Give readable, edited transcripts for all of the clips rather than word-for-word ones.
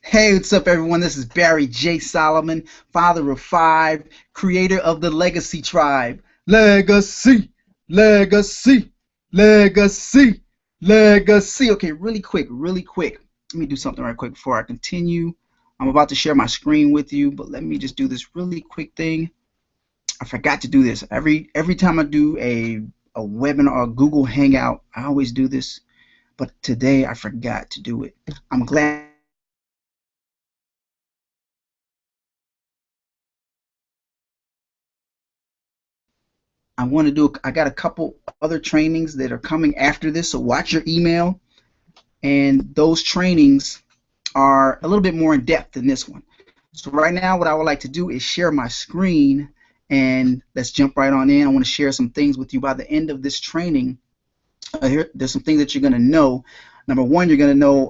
Hey, what's up, everyone? This is Barry J. Solomon, father of five, creator of the Legacy Tribe. Legacy, legacy, legacy, legacy. Okay, really quick, really quick. Let me do something right quick before I continue. I'm about to share my screen with you, but let me just do this really quick thing. I forgot to do this. Every time I do a webinar or Google Hangout, I always do this, but today I forgot to do it. I'm glad. I want to do, I got a couple other trainings that are coming after this, so watch your email. And those trainings are a little bit more in depth than this one. So right now, what I would like to do is share my screen, and let's jump right on in. I want to share some things with you by the end of this training. There's some things that you're going to know. Number one, you're going to know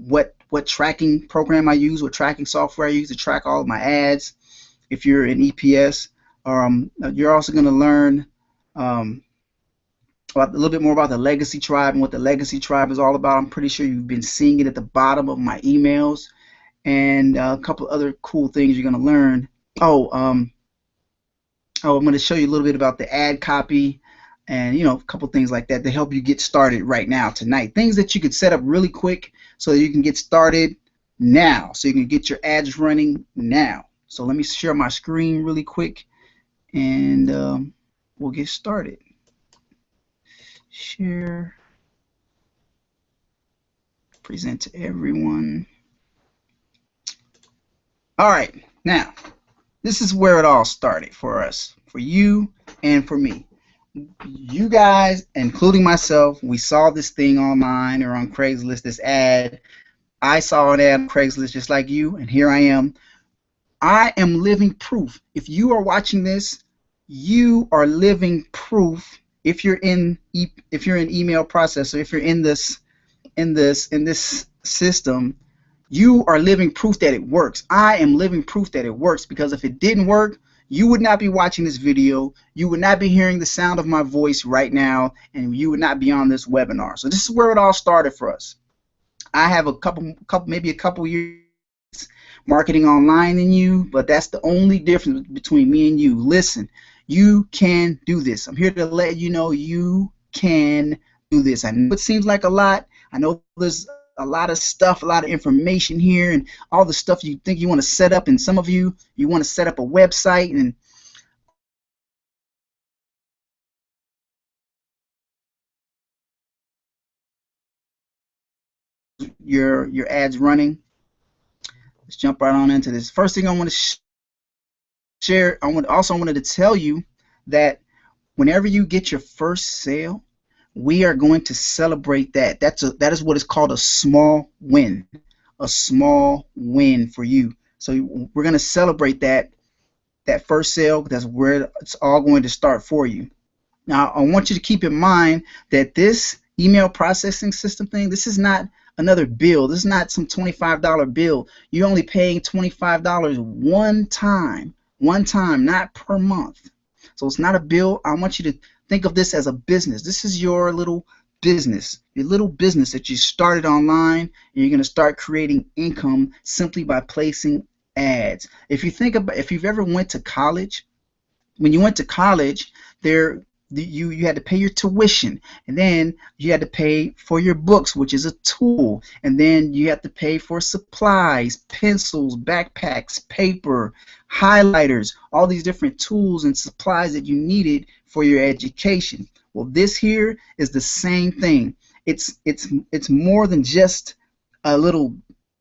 what tracking program I use, what tracking software I use to track all of my ads. If you're in EPS, you're also going to learn um, about a little bit more about the Legacy Tribe and what the Legacy Tribe is all about. I'm pretty sure you've been seeing it at the bottom of my emails, and a couple other cool things you're going to learn. Oh, I'm going to show you a little bit about the ad copy, and a couple things like that to help you get started right now tonight. Things that you could set up really quick so that you can get started now, so you can get your ads running now. So let me share my screen really quick, and we'll get started. Share, present to everyone. All right, now this is where it all started for us, for you and for me. You guys, including myself, we saw this thing online or on Craigslist, this ad. I saw an ad on Craigslist just like you, and here I am. I am living proof. If you are watching this, you are living proof. If you're in email processor, if you're in this system, you are living proof that it works. I am living proof that it works, because if it didn't work, you would not be watching this video, you would not be hearing the sound of my voice right now, and you would not be on this webinar. So this is where it all started for us. I have maybe a couple years marketing online than you, but that's the only difference between me and you. Listen, you can do this. I'm here to let you know you can do this. I know it seems like a lot. I know there's a lot of stuff, a lot of information here, and all the stuff you think you want to set up, and some of you want to set up a website and your ads running. Let's jump right on into this. First thing I want to share, wanted to tell you that whenever you get your first sale, we are going to celebrate that. That is what is called a small win. A small win for you. So we're going to celebrate that first sale. That's where it's all going to start for you. Now, I want you to keep in mind that this email processing system thing, this is not another bill. This is not some $25 bill. You're only paying $25 one time, not per month. So it's not a bill. I want you to think of this as a business. This is your little business that you started online, and you're going to start creating income simply by placing ads. If you've ever went to college, when you went to college, you had to pay your tuition, and then you had to pay for your books, which is a tool, and then you had to pay for supplies, pencils, backpacks, paper, highlighters, all these different tools and supplies that you needed for your education. Well, this here is the same thing. It's more than just a little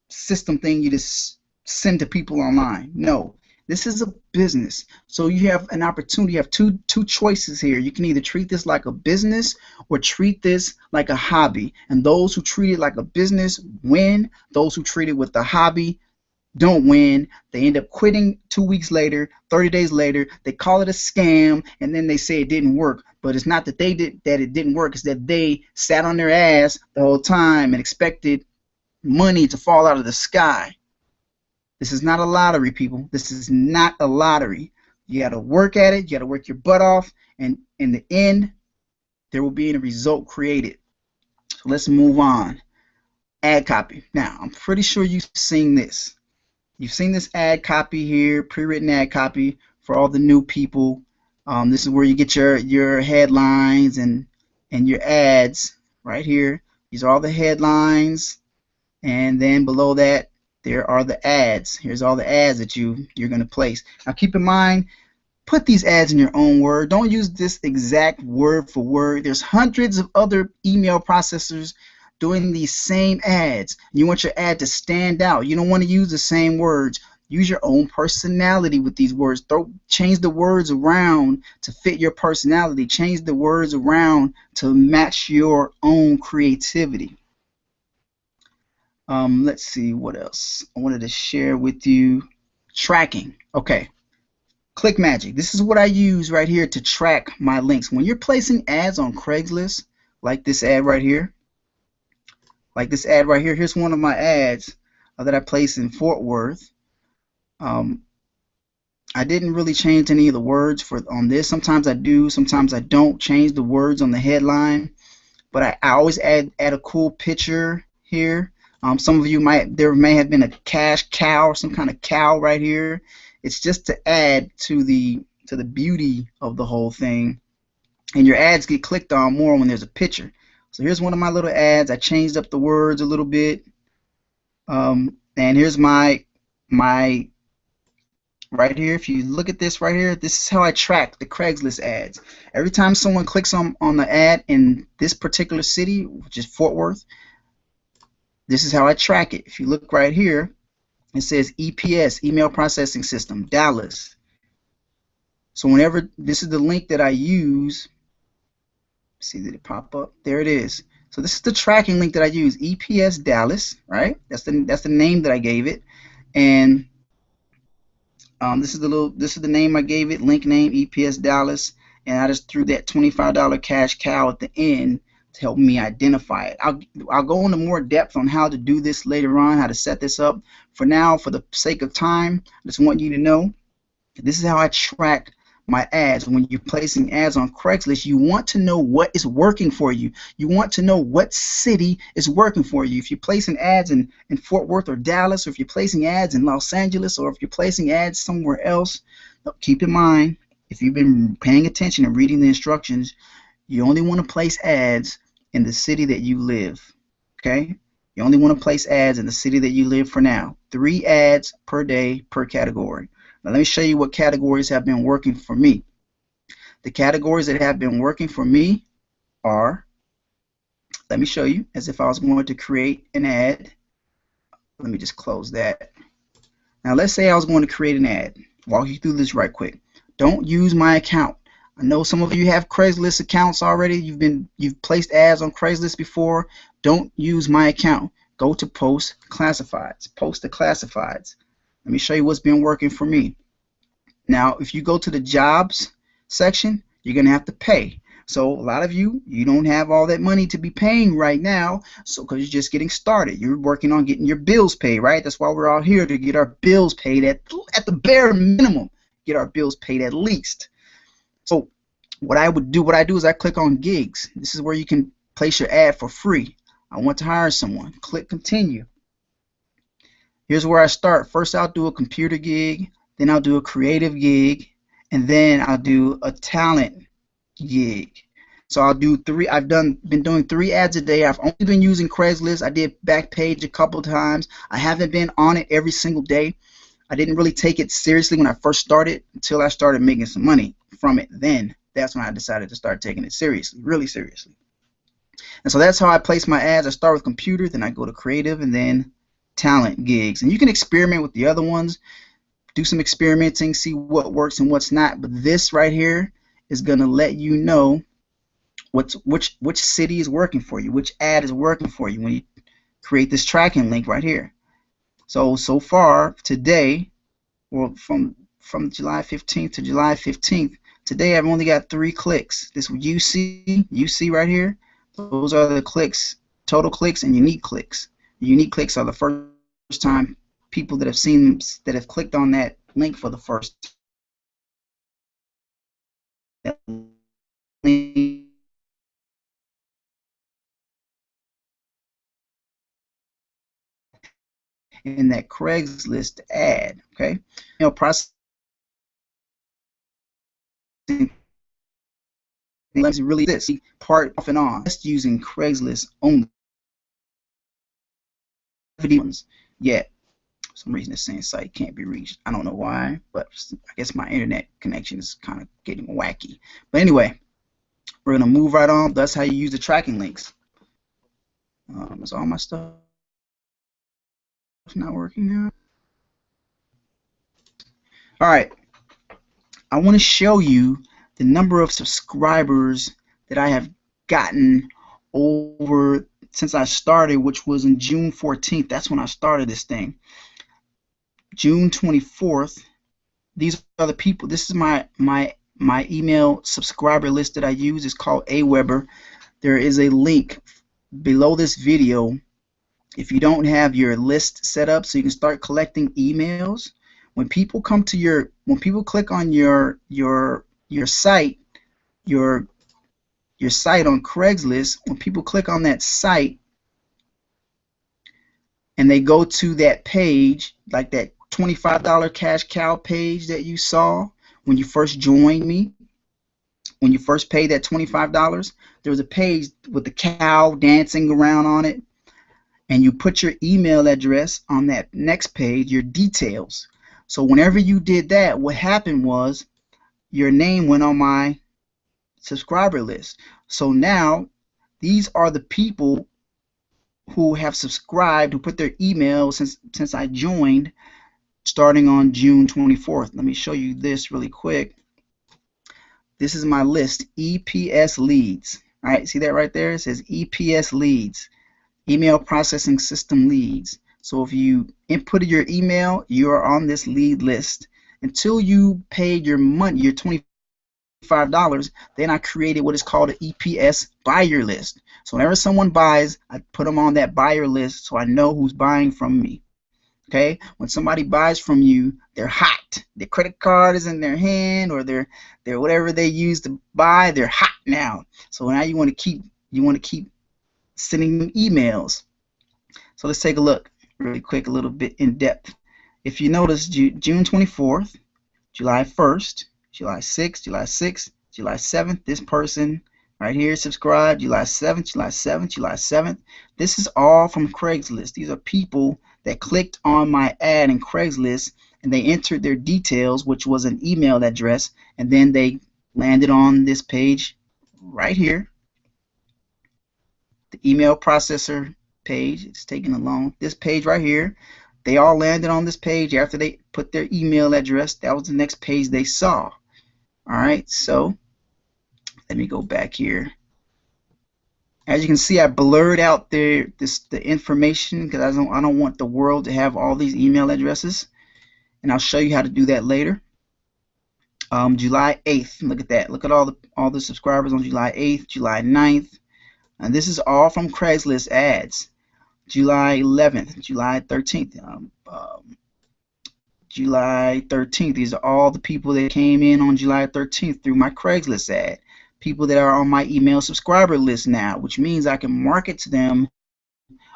system thing you just send to people online. No, this is a business. So you have an opportunity. You have two choices here. You can either treat this like a business or treat this like a hobby. And those who treat it like a business win. Those who treat it with a hobby don't win. They end up quitting 2 weeks later, 30 days later. They call it a scam, and then they say it didn't work. But it's not that it didn't work. It's that they sat on their ass the whole time and expected money to fall out of the sky. This is not a lottery, people. This is not a lottery. You got to work at it. You got to work your butt off, and in the end, there will be a result created. So let's move on. ad copy. Now, I'm pretty sure you've seen this. You've seen this ad copy here, pre-written ad copy for all the new people. This is where you get your headlines and your ads right here. These are all the headlines, and then below that there are the ads. Here's all the ads that you're going to place. Now keep in mind, put these ads in your own word. Don't use this exact word for word. There's hundreds of other email processors doing these same ads. You want your ad to stand out. You don't want to use the same words. Use your own personality with these words. Change the words around to fit your personality. Change the words around to match your own creativity. Let's see what else I wanted to share with you. Tracking. Okay. ClickMagic. This is what I use right here to track my links. When you're placing ads on Craigslist, like this ad right here, here's one of my ads that I placed in Fort Worth. I didn't really change any of the words on this. Sometimes I do, sometimes I don't change the words on the headline, but I always add a cool picture here. Some of you there may have been a cash cow or some kind of cow right here. It's just to add to the beauty of the whole thing, and your ads get clicked on more when there's a picture. So here's one of my little ads. I changed up the words a little bit, and here's my right here. If you look at this right here, this is how I track the Craigslist ads. Every time someone clicks on the ad in this particular city, which is Fort Worth, this is how I track it. If you look right here, it says EPS, Email Processing System, Dallas. So whenever this is the link that I use, see, did it pop up? There it is. So this is the tracking link that I use, EPS Dallas, right? That's the name that I gave it, and this is the name I gave it, link name EPS Dallas, and I just threw that $25 cash cow at the end to help me identify it. I'll go into more depth on how to do this later on, how to set this up. For now, for the sake of time, I just want you to know this is how I track my ads. When you're placing ads on Craigslist, you want to know what is working for you. You want to know what city is working for you. If you're placing ads in Fort Worth or Dallas, or if you're placing ads in Los Angeles, or if you're placing ads somewhere else, keep in mind, if you've been paying attention and reading the instructions, you only want to place ads in the city that you live. Okay? You only want to place ads in the city that you live for now. 3 ads per day per category. Now let me show you what categories have been working for me. The categories that have been working for me are, let me show you, as if I was going to create an ad. Let me just close that. Now let's say I was going to create an ad. Walk you through this right quick. Don't use my account. I know some of you have Craigslist accounts already. You've placed ads on Craigslist before. Don't use my account. Go to Post Classifieds. Post to Classifieds. Let me show you what's been working for me. Now, if you go to the jobs section, you're going to have to pay. So a lot of you don't have all that money to be paying right now, so because you're just getting started. You're working on getting your bills paid, right? That's why we're all here, to get our bills paid at the bare minimum. Get our bills paid at least. So what I do is I click on gigs. This is where you can place your ad for free. I want to hire someone. Click continue. Here's where I start. First, I'll do a computer gig, then I'll do a creative gig, and then I'll do a talent gig. So I'll do 3. I've been doing 3 ads a day. I've only been using Craigslist. I did Backpage a couple times. I haven't been on it every single day. I didn't really take it seriously when I first started until I started making some money from it. Then that's when I decided to start taking it seriously, really seriously. And so that's how I place my ads. I start with computer, then I go to creative, and then talent gigs. And you can experiment with the other ones, do some experimenting, see what works and what's not. But this right here is going to let you know which city is working for you, which ad is working for you when you create this tracking link right here. So far today, well, from July 15th to July 15th, today I've only got 3 clicks. This you see right here, those are the clicks, total clicks and unique clicks. Unique clicks are the first time people that have clicked on that link for the first time. in that Craigslist ad. Okay, processing really this part off and on. Just using Craigslist only. Videos yet. For some reason, it's saying site can't be reached. I don't know why, but I guess my internet connection is kind of getting wacky. But anyway, we're gonna move right on. That's how you use the tracking links. Is all my stuff not working now? All right. I want to show you the number of subscribers that I have gotten over since I started, which was in June 14th. That's when I started this thing. June 24th. These are the people. This is my email subscriber list that I use. It's called Aweber. There is a link below this video if you don't have your list set up so you can start collecting emails. When people come to when people click on your site, your site on Craigslist, when people click on that site and they go to that page, like that $25 cash cow page that you saw when you first joined me, when you first paid that $25, there was a page with the cow dancing around on it, and you put your email address on that next page, your details. So whenever you did that, what happened was your name went on my subscriber list. So now these are the people who have subscribed, who put their email since I joined, starting on June 24th. Let me show you this really quick. This is my list, EPS leads. All right, see that right there? It says EPS leads, email processing system leads. So if you inputted your email, you are on this lead list. Until you paid your money, your $25, then I created what is called an EPS buyer list. So whenever someone buys, I put them on that buyer list so I know who's buying from me. Okay, when somebody buys from you, they're hot. Their credit card is in their hand, or their whatever they use to buy, they're hot now. So now you want to keep sending them emails. So let's take a look really quick, a little bit in depth. If you notice, June 24th, July 1st, July 6th, July 6th, July 7th, this person right here subscribed, July 7th, July 7th, July 7th. This is all from Craigslist. These are people that clicked on my ad in Craigslist and they entered their details, which was an email address, and then they landed on this page right here, the email processor page. It's taking along this page right here. They all landed on this page after they put their email address. That was the next page they saw. All right, so let me go back here. As you can see, I blurred out the information because I don't want the world to have all these email addresses, and I'll show you how to do that later. July 8th, look at that. Look at all the subscribers on July 8th, July 9th, and this is all from Craigslist ads. July 11th, July 13th, July 13th. These are all the people that came in on July 13th through my Craigslist ad. People that are on my email subscriber list now, which means I can market to them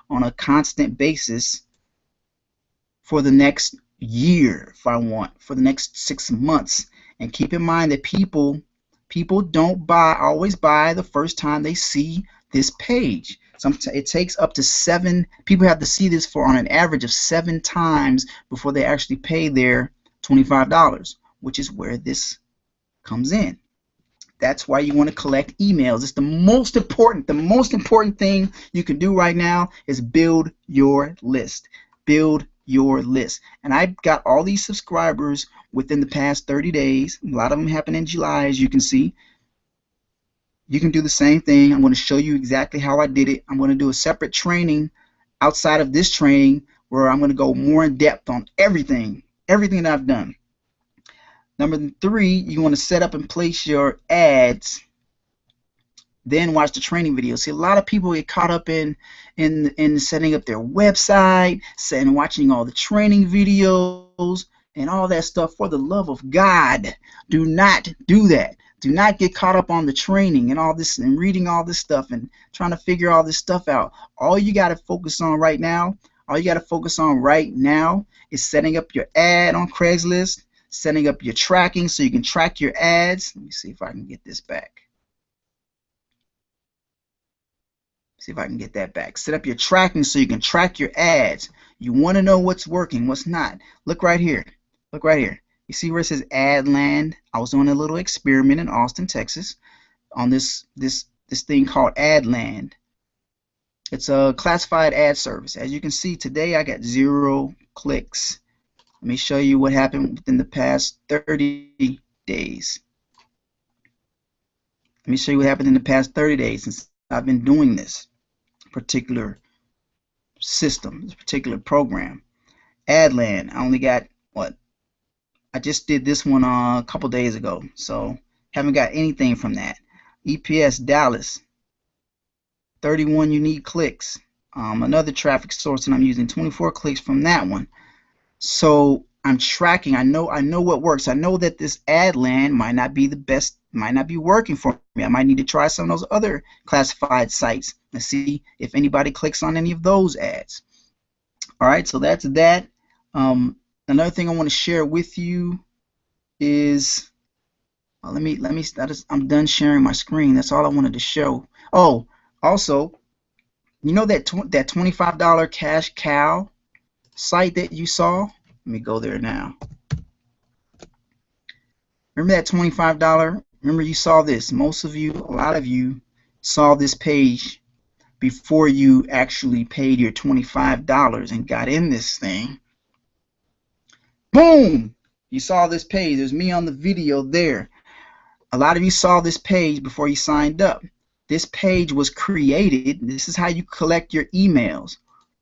on a constant basis for the next year if I want, for the next 6 months. And keep in mind that people don't always buy the first time they see this page. It takes up to 7. People have to see this for on an average of 7 times before they actually pay their $25, which is where this comes in. That's why you want to collect emails. It's the most important thing you can do right now is build your list. Build your list. And I got all these subscribers within the past 30 days. A lot of them happen in July, as you can see. You can do the same thing. I'm going to show you exactly how I did it. I'm going to do a separate training outside of this training where I'm going to go more in depth on everything that I've done. Number 3, you want to set up and place your ads, then watch the training video. See, a lot of people get caught up in setting up their website and watching all the training videos and all that stuff. For the love of God, do not do that. Do not get caught up on the training and all this and reading all this stuff and trying to figure all this stuff out. All you got to focus on right now All you got to focus on right now is setting up your ad on Craigslist, setting up your tracking so you can track your ads. Let me see if I can get this back. See if I can get that back. Set up your tracking so you can track your ads. You want to know what's working, what's not. Look right here. Look right here. You see where it says ad land? I was doing a little experiment in Austin, Texas on this thing called Adland. It's a classified ad service. As you can see today, I got 0 clicks. Let me show you what happened within the past 30 days. Let me show you what happened in the past 30 days since I've been doing this particular system, this particular program. Adland, I only got what? I just did this one a couple days ago, so haven't got anything from that. EPS Dallas, 31 unique clicks. Another traffic source that I'm using, 24 clicks from that one. So I'm tracking. I know what works. I know that this Adland might not be the best, might not be working for me. I might need to try some of those other classified sites and see if anybody clicks on any of those ads. All right, so that's that. Another thing I want to share with you is I'm done sharing my screen. That's all I wanted to show. Oh, also, you know that that $25 cash cow site that you saw? Let me go there now. Remember that $25? Remember you saw this. Most of you, a lot of you saw this page before you actually paid your $25 and got in this thing. Boom! You saw this page. There's me on the video there. A lot of you saw this page before you signed up. This page was created. This is how you collect your emails.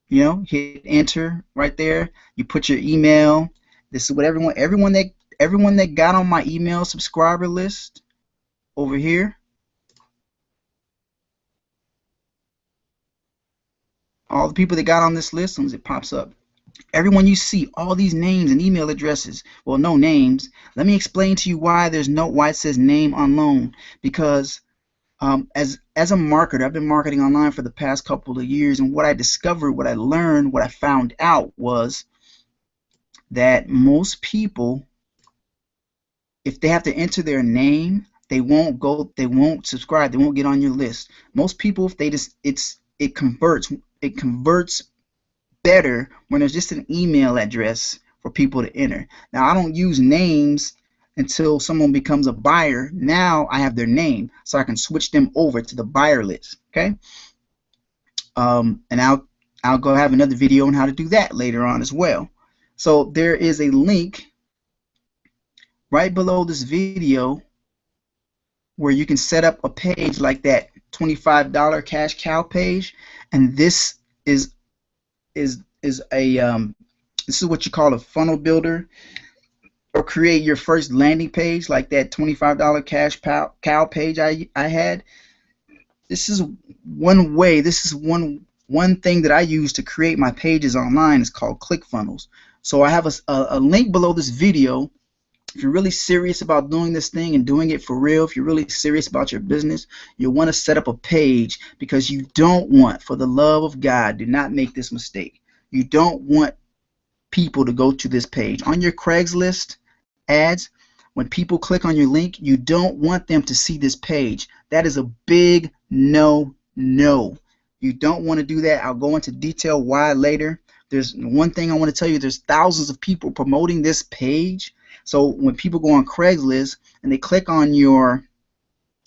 You know, hit enter right there. You put your email. This is what everyone that got on my email subscriber list over here. All the people that got on this list, as it pops up. Everyone you see, all these names and email addresses. Well, no names. Let me explain to you why why it says name unknown. Because as a marketer, I've been marketing online for the past couple of years, and what I discovered, what I learned, what I found out was that most people, if they have to enter their name, they won't subscribe, they won't get on your list. Most people, if they just it converts better when there's just an email address for people to enter. Now, I don't use names until someone becomes a buyer. Now I have their name, so I can switch them over to the buyer list. Okay, and I'll go have another video on how to do that later on as well. So there is a link right below this video where you can set up a page like that $25 cash cow page, and this is what you call a funnel builder, or create your first landing page like that $25 cash cow page I had. This is one way. This is one thing that I use to create my pages online. It's called ClickFunnels. So I have a link below this video. If you're really serious about doing this thing and doing it for real, if you're really serious about your business, you'll want to set up a page, because you don't want, for the love of God, do not make this mistake. You don't want people to go to this page. On your Craigslist ads, when people click on your link, you don't want them to see this page. That is a big no. You don't want to do that. I'll go into detail why later. There's one thing I want to tell you. There's thousands of people promoting this page. So when people go on Craigslist and they click on your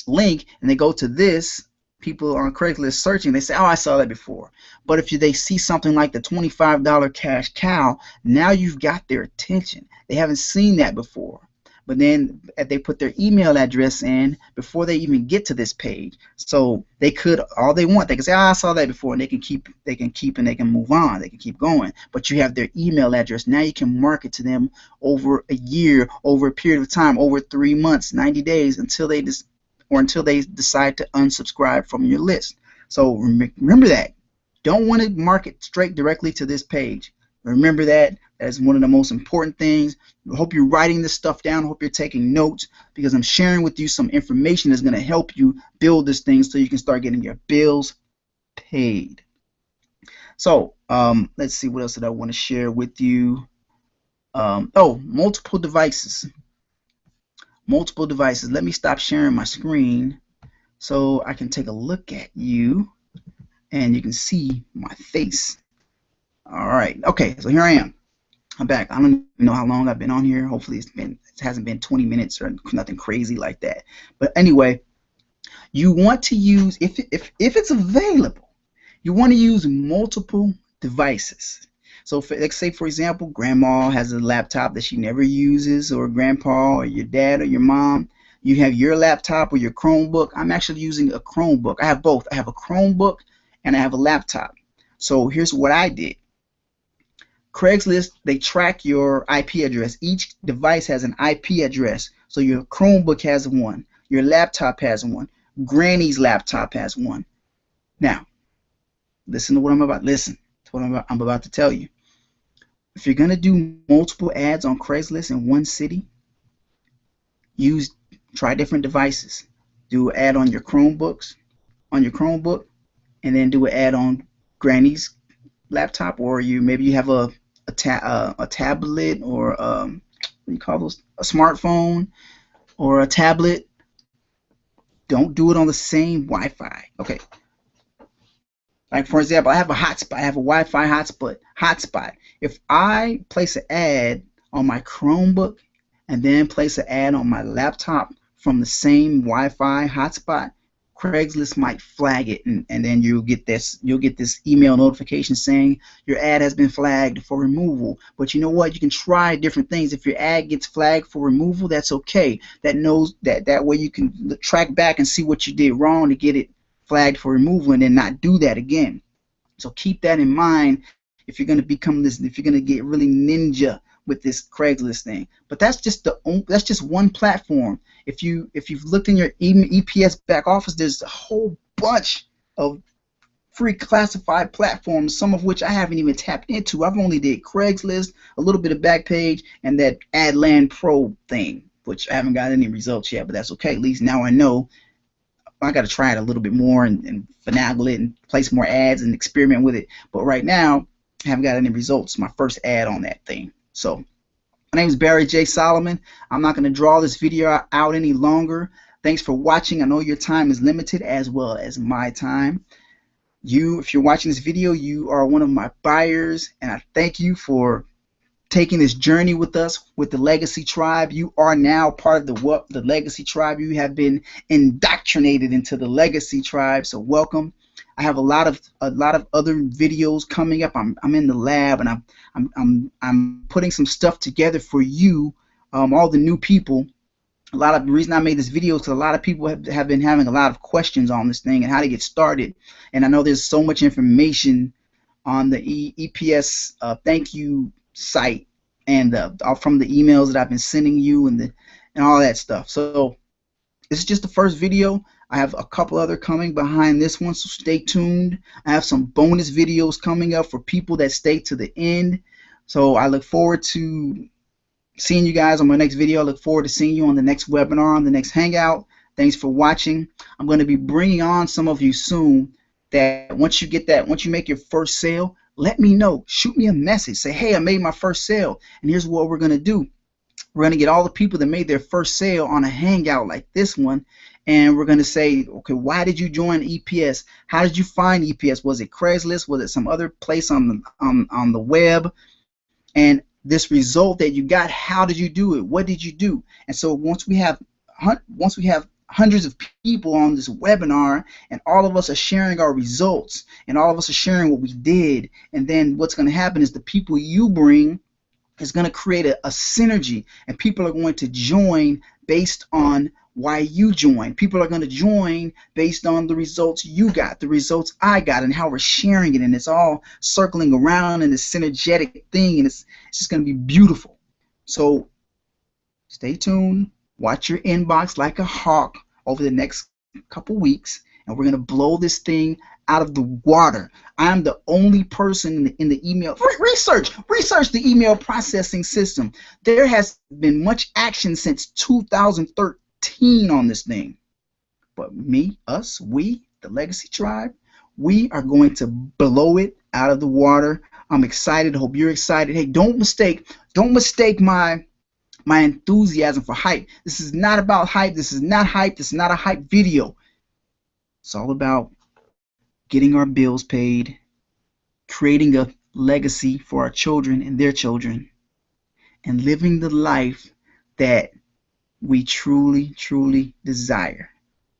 link and they go to this, people on Craigslist searching, they say, oh, I saw that before. But if they see something like the $25 cash cow, now you've got their attention. They haven't seen that before. But then if they put their email address in before they even get to this page, so they could, all they want, they can say, oh, I saw that before, and they can keep and they can move on, they can keep going. But you have their email address. Now you can market to them over a year, over a period of time, over 3 months, 90 days, until they decide to unsubscribe from your list. So remember that. Don't want to market straight directly to this page. Remember that. That is one of the most important things. I hope you're writing this stuff down. I hope you're taking notes, because I'm sharing with you some information that's going to help you build this thing so you can start getting your bills paid. So let's see, what else did I want to share with you. Oh, multiple devices. Multiple devices. Let me stop sharing my screen so I can take a look at you and you can see my face. All right. Okay, so here I am. I'm back. I don't even know how long I've been on here. Hopefully it hasn't been 20 minutes or nothing crazy like that. But anyway, you want to use, if it's available, you want to use multiple devices. So let's say, for example, grandma has a laptop that she never uses, or grandpa or your dad or your mom. You have your laptop or your Chromebook. I'm actually using a Chromebook. I have both. I have a Chromebook and I have a laptop. So here's what I did. Craigslist, they track your IP address. Each device has an IP address. So your Chromebook has one, your laptop has one, Granny's laptop has one. Now, listen to what I'm about. Listen to what I'm about to tell you. If you're gonna do multiple ads on Craigslist in one city, try different devices. Do an ad on your Chromebook, and then do an ad on Granny's laptop, or maybe you have a tablet, or what do you call those? A smartphone or a tablet. Don't do it on the same Wi-Fi. Okay. Like, for example, I have a hotspot. I have a Wi-Fi hotspot. If I place an ad on my Chromebook and then place an ad on my laptop from the same Wi-Fi hotspot, Craigslist might flag it, and then you'll get this email notification saying your ad has been flagged for removal. But you know what? You can try different things. If your ad gets flagged for removal, that's okay. That way you can track back and see what you did wrong to get it flagged for removal, and then not do that again. So keep that in mind if you're going to if you're going to get really ninja with this Craigslist thing. But that's just one platform. If you've looked in your EPS back office, there's a whole bunch of free classified platforms, some of which I haven't even tapped into. I've only did Craigslist, a little bit of Backpage, and that AdLand Pro thing, which I haven't got any results yet, but that's okay. At least now I know. I got to try it a little bit more and finagle it and place more ads and experiment with it. But right now, I haven't got any results. My first ad on that thing. So my name is Barry J. Solomon. I'm not going to draw this video out any longer. Thanks for watching. I know your time is limited as well as my time. If you're watching this video, you are one of my buyers, and I thank you for taking this journey with us with the Legacy Tribe. You are now part of the Legacy Tribe. You have been indoctrinated into the Legacy Tribe, so welcome. I have a lot of other videos coming up. I'm in the lab, and I'm putting some stuff together for you, all the new people. The reason I made this video is because a lot of people have been having a lot of questions on this thing and how to get started. And I know there's so much information on the EPS thank you site and from the emails that I've been sending you and all that stuff. So this is just the first video. I have a couple other coming behind this one, so stay tuned. I have some bonus videos coming up for people that stay to the end. So I look forward to seeing you guys on my next video. I look forward to seeing you on the next webinar, on the next hangout. Thanks for watching. I'm going to be bringing on some of you soon that once you make your first sale, let me know. Shoot me a message. Say, hey, I made my first sale, and here's what we're going to do. We're going to get all the people that made their first sale on a hangout like this one, and we're going to say, okay, why did you join EPS? How did you find EPS? Was it Craigslist? Was it some other place on the web? And this result that you got, how did you do it? What did you do? And so once we have hundreds of people on this webinar, and all of us are sharing our results, and all of us are sharing what we did, and then what's going to happen is the people you bring is going to create a synergy, and people are going to join based on why you joined. People are going to join based on the results you got, the results I got, and how we're sharing it, and it's all circling around in this synergetic thing, and it's just going to be beautiful. So stay tuned. Watch your inbox like a hawk over the next couple weeks, and we're going to blow this thing out of the water. I'm the only person in the email. Research the email processing system. There has been much action since 2013 on this thing. But we, the Legacy Tribe, we are going to blow it out of the water. I'm excited. Hope you're excited. Hey, don't mistake my enthusiasm for hype. This is not about hype. This is not hype. This is not a hype video. It's all about getting our bills paid, creating a legacy for our children and their children, and living the life that we truly, truly desire.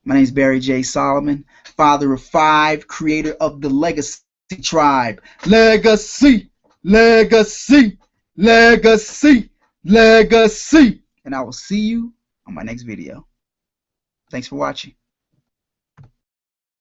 My name is Barry J. Solomon, father of 5, creator of the Legacy Tribe. Legacy, legacy, legacy, legacy. And I will see you on my next video. Thanks for watching.